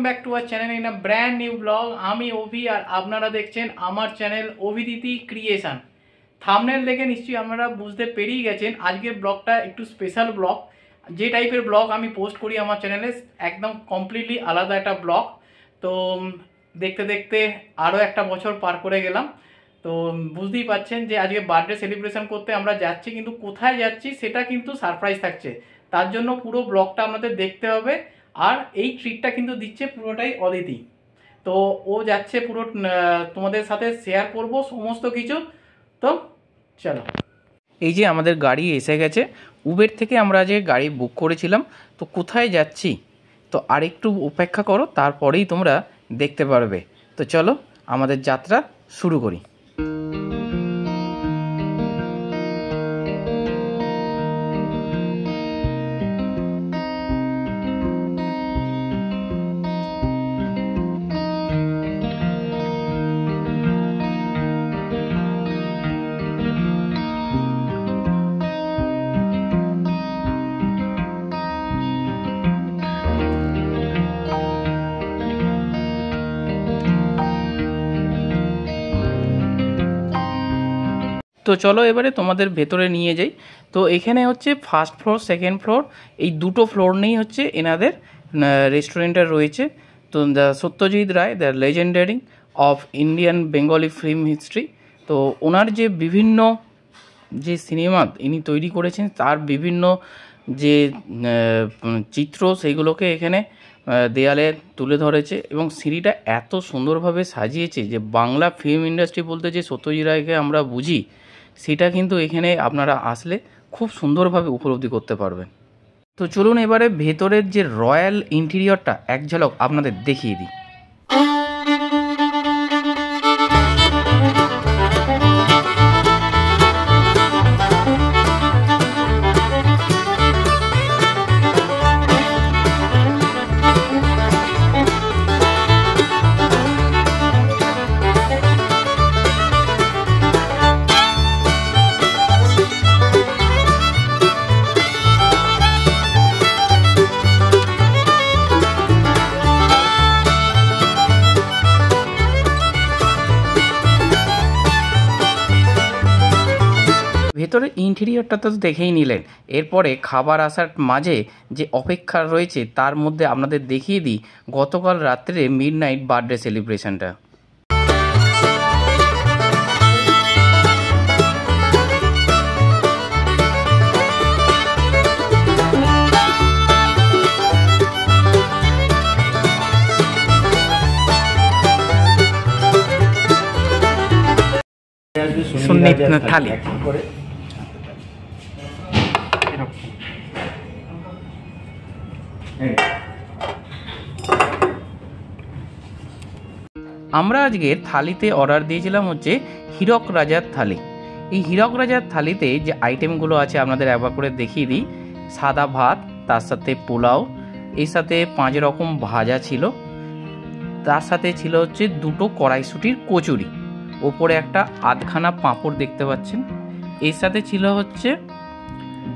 Back to our channel in a brand new blog. আমি অভি আর আপনারা দেখছেন আমার চ্যানেল অভিদিতি ক্রিয়েশন। থাম্বনেল দেখে নিশ্চয়ই আপনারা বুঝতে পেরিয়ে গেছেন আজকের ব্লগটা একটু স্পেশাল ব্লগ। যে টাইপের ব্লগ আমি পোস্ট করি আমার চ্যানেলে একদম কমপ্লিটলি আলাদা একটা ব্লগ। তো দেখতে দেখতে আরও একটা বছর পার করে গেলাম। তো বুঝতেই পাচ্ছেন যে আজকে বার্থডে সেলিব্রেশন করতে আমরা যাচ্ছি, কিন্তু কোথায় যাচ্ছি সেটা কিন্তু সারপ্রাইজ থাকছে। তার জন্য পুরো ব্লগটা আপনাদের দেখতে হবে। আর এই ট্রিটটা কিন্তু দিচ্ছে পুরোটাই অদিতি। তো ও যাচ্ছে পুরো তোমাদের সাথে শেয়ার করব সমস্ত কিছু। তো চলো, এই যে আমাদের গাড়ি এসে গেছে। উবের থেকে আমরা যে গাড়ি বুক করেছিলাম, তো কোথায় যাচ্ছি তো আর একটু অপেক্ষা করো, তারপরেই তোমরা দেখতে পারবে। তো চলো আমাদের যাত্রা শুরু করি। তো চলো এবারে তোমাদের ভেতরে নিয়ে যাই। তো এখানে হচ্ছে ফার্স্ট ফ্লোর, সেকেন্ড ফ্লোর, এই দুটো ফ্লোর নিয়েই হচ্ছে এনাদের রেস্টুরেন্টটা রয়েছে। তো the Satyajit Ray, the legendary of Indian Bengali film history. তো ওনার যে বিভিন্ন যে সিনেমা ইনি তৈরি করেছেন তার বিভিন্ন যে চিত্র সেইগুলোকে এখানে দেয়ালে তুলে ধরেছে, এবং সিঁড়িটা এত সুন্দরভাবে সাজিয়েছে যে বাংলা ফিল্ম ইন্ডাস্ট্রি বলতে যে সত্যজিৎ রায়কে আমরা বুঝি, সেটা কিন্তু এখানে আপনারা আসলে খুব সুন্দরভাবে উপলব্ধি করতে পারবেন। তো চলুন এবারে ভেতরের যে রয়্যাল ইন্টেরিয়রটা এক ঝলক আপনাদের দেখিয়ে দিই। ভেতরের ইন্টেরিয়রটা তো দেখেই নিলেন, এরপরে খাবার আসার মাঝে যে অপেক্ষা রয়েছে তার মধ্যে আপনাদের দেখিয়ে দিই গতকাল রাত্রে মিডনাইট বার্থডে সেলিব্রেশনটা। থালি আমরা আজকের থালিতে অর্ডার দিয়েছিলাম হচ্ছে হীরক রাজার থালি। এই হীরক রাজার থালিতে যে আইটেমগুলো আছে আপনাদের একবার করে দেখিয়ে দিই। সাদা ভাত, তার সাথে পোলাও, এর সাথে 5 রকম ভাজা ছিল, তার সাথে ছিল হচ্ছে 2টো কড়াইশুঁটির কচুরি, ওপরে একটা আধখানা পাঁপড় দেখতে পাচ্ছেন। এর সাথে ছিল হচ্ছে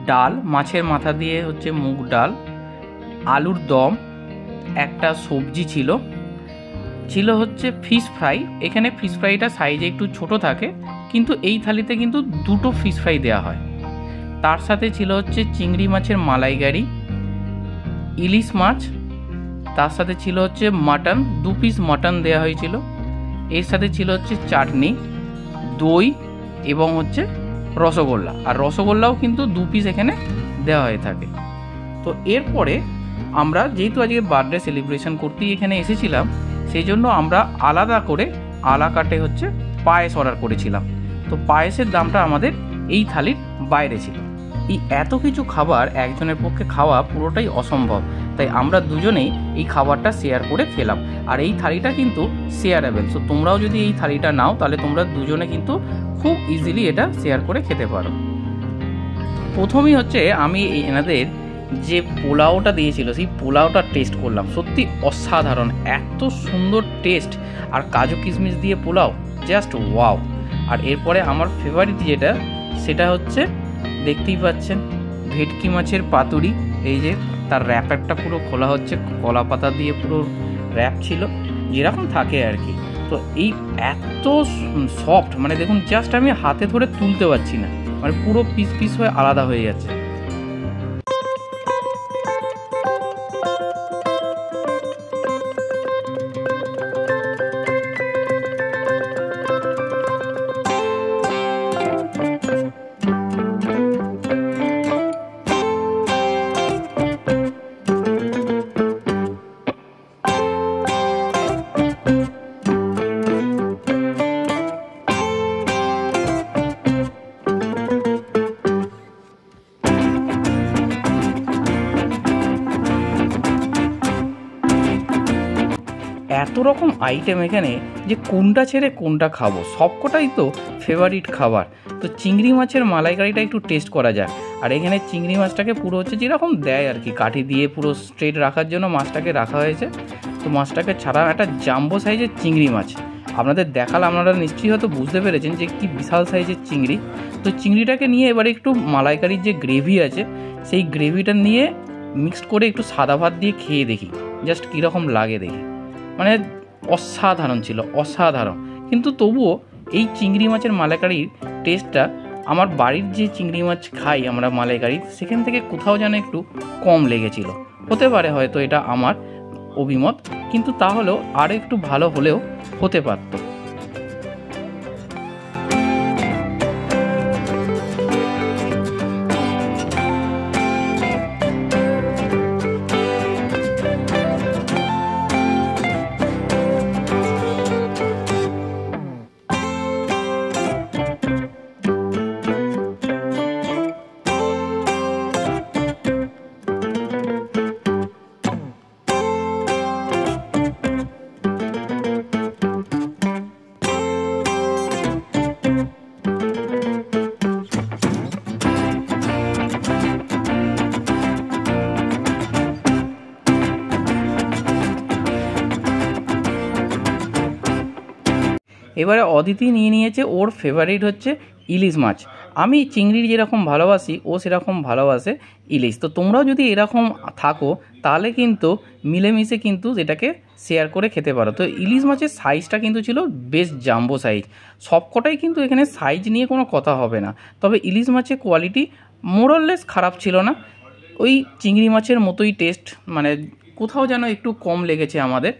ডাল, মাছের মাথা দিয়ে হচ্ছে মুগ ডাল, আলুর দম, একটা সবজি ছিল হচ্ছে ফিশ ফ্রাই। এখানে ফিশ ফ্রাইটা সাইজে একটু ছোট থাকে, কিন্তু এই থালিতে কিন্তু 2টো ফিশ ফ্রাই দেওয়া হয়। তার সাথে ছিল হচ্ছে চিংড়ি মাছের মালাইকারি, ইলিশ মাছ, তার সাথে ছিল হচ্ছে মাটন, 2 পিস মাটন দেওয়া হয়েছিল। এর সাথে ছিল হচ্ছে চাটনি, দই এবং হচ্ছে রসগোল্লা, আর রসগোল্লাও কিন্তু 2 পিস এখানে দেওয়া হয়ে থাকে। তো এরপরে আমরা যেহেতু আজকে বার্থডে সেলিব্রেশন করতেই এখানে এসেছিলাম, সেই জন্য আমরা আলাদা করে আলাকাটে হচ্ছে পায়েস অর্ডার করেছিলাম। তো পায়েসের দামটা আমাদের এই থালির বাইরে ছিল। এই এত কিছু খাবার একজনের পক্ষে খাওয়া পুরোটাই অসম্ভব, তাই আমরা দুজনেই এই খাবারটা শেয়ার করে খেলাম। আর এই থালিটা কিন্তু শেয়ারেবল, সো তোমরাও যদি এই থালিটা নাও তাহলে তোমরা দুজনে কিন্তু খুব ইজিলি এটা শেয়ার করে খেতে পারো। প্রথমেই হচ্ছে আমি এনাদের যে পোলাওটা দিয়েছিল সেই পোলাওটা টেস্ট করলাম, সত্যি অসাধারণ, এত সুন্দর টেস্ট, আর কাজু কিশমিশ দিয়ে পোলাও জাস্ট ওয়াও। আর এরপরে আমার ফেভারিট যেটা সেটা হচ্ছে দেখতেই পাচ্ছেন ভেটকি মাছের পাতুরি। এই যে তার র্যাপারটা পুরো খোলা হচ্ছে, কলা পাতা দিয়ে পুরো র্যাপ ছিল, যেরকম থাকে আর কি। তো এই এত সফট, মানে দেখুন জাস্ট আমি হাতে ধরে তুলতে পারছি না, মানে পুরো পিস পিস হয়ে আলাদা হয়ে যাচ্ছে। এত রকম আইটেম এখানে যে কোনটা ছেড়ে কোনটা খাবো, সবকটাই তো ফেভারিট খাবার। তো চিংড়ি মাছের মালাইকারিটা একটু টেস্ট করা যায়। আর এখানে চিংড়ি মাছটাকে পুরো হচ্ছে যেরকম দেয় আর কি, কাঠি দিয়ে পুরো স্ট্রেট রাখার জন্য মাছটাকে রাখা হয়েছে। তো মাছটাকে ছাড়া একটা জাম্বো সাইজের চিংড়ি মাছ আপনাদের দেখালে আপনারা নিশ্চয়ই হয়তো বুঝতে পেরেছেন যে কি বিশাল সাইজের চিংড়ি। তো চিংড়িটাকে নিয়ে এবারে একটু মালাইকারির যে গ্রেভি আছে সেই গ্রেভিটা নিয়ে মিক্সড করে একটু সাদা ভাত দিয়ে খেয়ে দেখি জাস্ট কীরকম লাগে দেখি। মানে অসাধারণ ছিল, অসাধারণ। কিন্তু তবুও এই চিংড়ি মাছের মালাইকারির টেস্টটা আমার বাড়ির যে চিংড়ি মাছ খাই আমরা মালাইকারি, সেখান থেকে কোথাও যেন একটু কম লেগেছিল। হতে পারে হয়তো এটা আমার অভিমত, কিন্তু তাহলেও আর একটু ভালো হলেও হতে পারত। এবারে অদিতি নিয়ে নিয়েছে ওর ফেভারিট হচ্ছে ইলিশ মাছ। আমি চিংড়ির যেরকম ভালোবাসি ও সেরকম ভালোবাসে ইলিশ। তো তোমরাও যদি এরকম থাকো তাহলে কিন্তু মিলেমিশে কিন্তু এটাকে শেয়ার করে খেতে পারো। তো ইলিশ মাছের সাইজটা কিন্তু ছিল বেশ জাম্বো সাইজ। সবকটাই কিন্তু এখানে সাইজ নিয়ে কোনো কথা হবে না, তবে ইলিশ মাছের কোয়ালিটি মোরলেস খারাপ ছিল না, ওই চিংড়ি মাছের মতোই টেস্ট, মানে কোথাও যেন একটু কম লেগেছে আমাদের।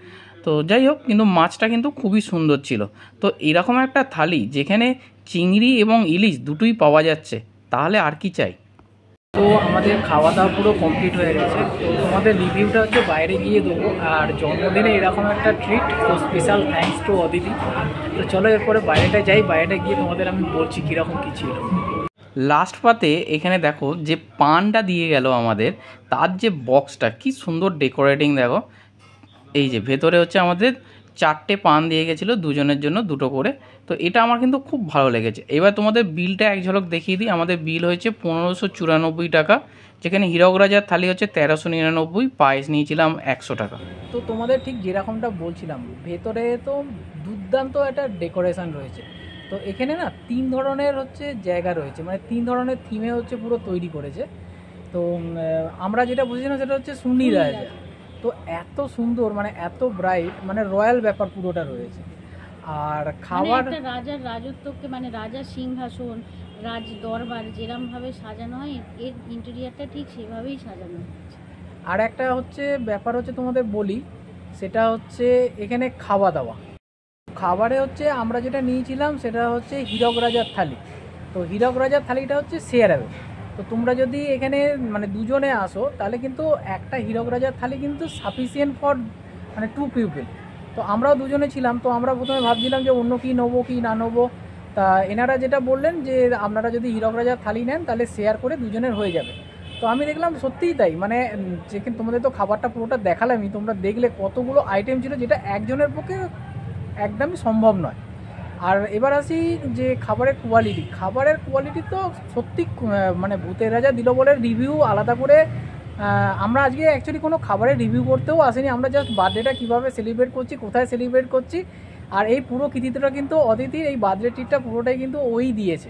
তো যাই হোক, কিন্তু মাছটা কিন্তু খুবই সুন্দর ছিল। তো এরকম একটা থালি যেখানে চিংড়ি এবং ইলিশ দুটোই পাওয়া যাচ্ছে, তাহলে আর কি চাই। তো আমাদের খাওয়া দাওয়া পুরো কমপ্লিট হয়ে গেছে। তো তোমাদের রিভিউটা হচ্ছে বাইরে গিয়ে দেবো। আর জন্মদিনে এরকম একটা ট্রিট, তো স্পেশাল থ্যাঙ্কস টু অদিতি। তো চলো এরপরে বাইরেটা যাই, বাইরেটা গিয়ে তোমাদের আমি বলছি কীরকম কী ছিল। লাস্ট পাতে এখানে দেখো যে পানটা দিয়ে গেল আমাদের, তার যে বক্সটা কি সুন্দর ডেকোরেটিং দেখো। এই যে ভেতরে হচ্ছে আমাদের 4টে পান দিয়ে গেছিলো, দুজনের জন্য 2টো করে। তো এটা আমার কিন্তু খুব ভালো লেগেছে। এবার তোমাদের বিলটা এক ঝলক দেখিয়ে দিই। আমাদের বিল হয়েছে 1594 টাকা, যেখানে হীরক রাজার থালি হচ্ছে 1399, পায়েস নিয়েছিলাম 100 টাকা। তো তোমাদের ঠিক যেরকমটা বলছিলাম, ভেতরে তো দুর্দান্ত একটা ডেকোরেশন রয়েছে। তো এখানে না 3 ধরনের হচ্ছে জায়গা রয়েছে, মানে 3 ধরনের থিমে হচ্ছে পুরো তৈরি করেছে। তো আমরা যেটা বুঝছিলাম সেটা হচ্ছে সুন্নি রাজা। তো এত সুন্দর, মানে এত ব্রাইট, মানে রয়্যাল ব্যাপার পুরোটা রয়েছে। আর খাবার মানে রাজার রাজত্বকে, মানে রাজার সিংহাসন, রাজ দরবার যেরকমভাবে সাজানো হয়, এর ইন্টেরিয়ারটা ঠিক সেভাবেই সাজানো হয়েছে। আর একটা হচ্ছে ব্যাপার হচ্ছে তোমাদের বলি, সেটা হচ্ছে এখানে খাওয়া দাওয়া। খাবারে হচ্ছে আমরা যেটা নিয়েছিলাম সেটা হচ্ছে হীরক রাজার থালি। তো হীরক রাজার থালিটা হচ্ছে শেয়ারেবল। তো তোমরা যদি এখানে মানে দুজনে আসো তাহলে কিন্তু একটা হীরক রাজার থালি কিন্তু সাফিসিয়েন্ট ফর মানে 2 পিপল। তো আমরাও দুজনে ছিলাম, তো আমরা প্রথমে ভাবছিলাম যে অন্য কী নেবো কি না নেবো। তা এনারা যেটা বললেন যে আপনারা যদি হীরক রাজার থালি নেন তাহলে শেয়ার করে দুজনের হয়ে যাবে। তো আমি দেখলাম সত্যিই তাই, মানে যেখানে তোমাদের তো খাবারটা পুরোটা দেখালামই, তোমরা দেখলে কতগুলো আইটেম ছিল যেটা একজনের পক্ষে একদমই সম্ভব নয়। আর এবার আসি যে খাবারের কোয়ালিটি তো সত্যি মানে ভূতের রাজা দিল বলে রিভিউ আলাদা করে। আমরা আজকে অ্যাকচুয়ালি কোনো খাবারের রিভিউ করতেও আসিনি, আমরা জাস্ট বার্থডেটা কীভাবে সেলিব্রেট করছি, কোথায় সেলিব্রেট করছি। আর এই পুরো কৃতিত্বটা কিন্তু অদিতির, এই বার্থডে ট্রিটটা পুরোটাই কিন্তু ওই দিয়েছে।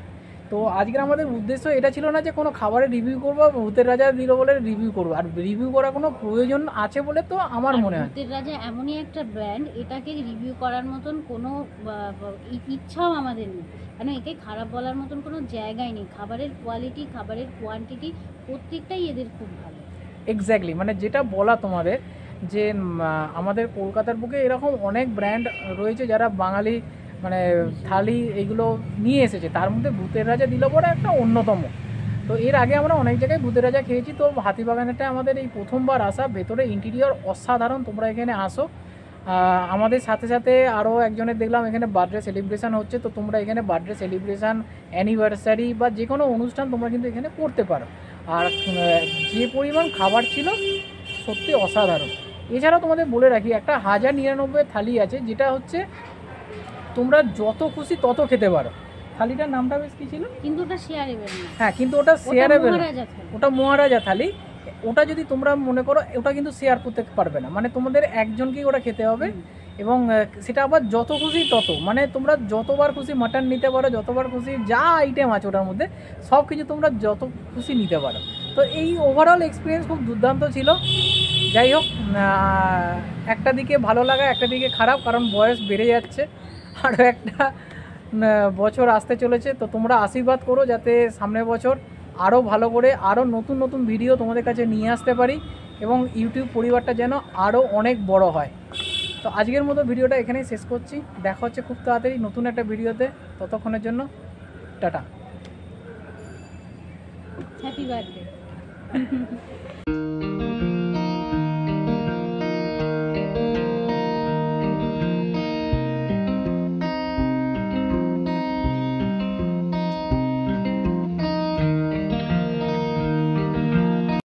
তো আজকের আমাদের উদ্দেশ্য এটা ছিল না যে কোনো খাবারের রিভিউ করবো, ভূতের রাজা দিল বলে রিভিউ করবো, আর রিভিউ করার কোনো প্রয়োজন আছে বলে তো আমার মনে হয়। ভূতের রাজা এমনই একটা ব্র্যান্ড, এটাকে রিভিউ করার মতন কোনো ইচ্ছাও আমাদের নেই, কারণ একে খারাপ বলার মতন কোনো জায়গায় নেই। খাবারের কোয়ালিটি, খাবারের কোয়ান্টিটি প্রত্যেকটাই এদের খুব ভালো। এক্স্যাক্টলি, মানে যেটা বলা তোমাদের যে আমাদের কলকাতার বুকে এরকম অনেক ব্র্যান্ড রয়েছে যারা বাঙালি মানে থালি এগুলো নিয়ে এসেছে, তার মধ্যে ভূতের রাজা দিল বড় একটা অন্যতম। তো এর আগে আমরা অনেক জায়গায় ভূতের রাজা খেয়েছি, তো হাতিবাগানেটা আমাদের এই প্রথমবার আসা। ভেতরে ইন্টেরিয়র অসাধারণ, তোমরা এখানে আসো। আমাদের সাথে সাথে আরও একজনের দেখলাম এখানে বার্থডে সেলিব্রেশন হচ্ছে, তো তোমরা এখানে বার্থডে সেলিব্রেশন, অ্যানিভার্সারি বা যে কোনো অনুষ্ঠান তোমরা কিন্তু এখানে করতে পারো। আর যে পরিমাণ খাবার ছিল সত্যি অসাধারণ। এছাড়াও তোমাদের বলে রাখি একটা 1099 থালি আছে, যেটা হচ্ছে তোমরা যত খুশি তত খেতে পারো। থালিটার নামটা বেশ কী ছিল? কিন্তু ওটা শেয়ারেবল না। হ্যাঁ, কিন্তু ওটা শেয়ারেবল, ওটা মহারাজা থালি। ওটা যদি তোমরা মনে করো ওটা কিন্তু শেয়ার করতে পারবে না, মানে তোমাদের একজনকেই ওটা খেতে হবে। এবং সেটা আবার যত খুশি তত, মানে তোমরা যতবার খুশি মাটন নিতে পারো, যতবার খুশি যা আইটেম আছে ওটার মধ্যে সব কিছু তোমরা যত খুশি নিতে পারো। তো এই ওভারঅল এক্সপিরিয়েন্স খুব দুর্দান্ত ছিল। যাই হোক, একটা দিকে ভালো লাগা, একটা দিকে খারাপ, কারণ বয়স বেড়ে যাচ্ছে, আরও একটা বছর আসতে চলেছে। তো তোমরা আশীর্বাদ করো যাতে সামনের বছর আরও ভালো করে আরও নতুন নতুন ভিডিও তোমাদের কাছে নিয়ে আসতে পারি এবং ইউটিউব পরিবারটা যেন আরও অনেক বড় হয়। তো আজকের মতো ভিডিওটা এখানেই শেষ করছি। দেখা হচ্ছে খুব তাড়াতাড়ি নতুন একটা ভিডিওতে। ততক্ষণের জন্য টাটা, হ্যাপি বার্থডে।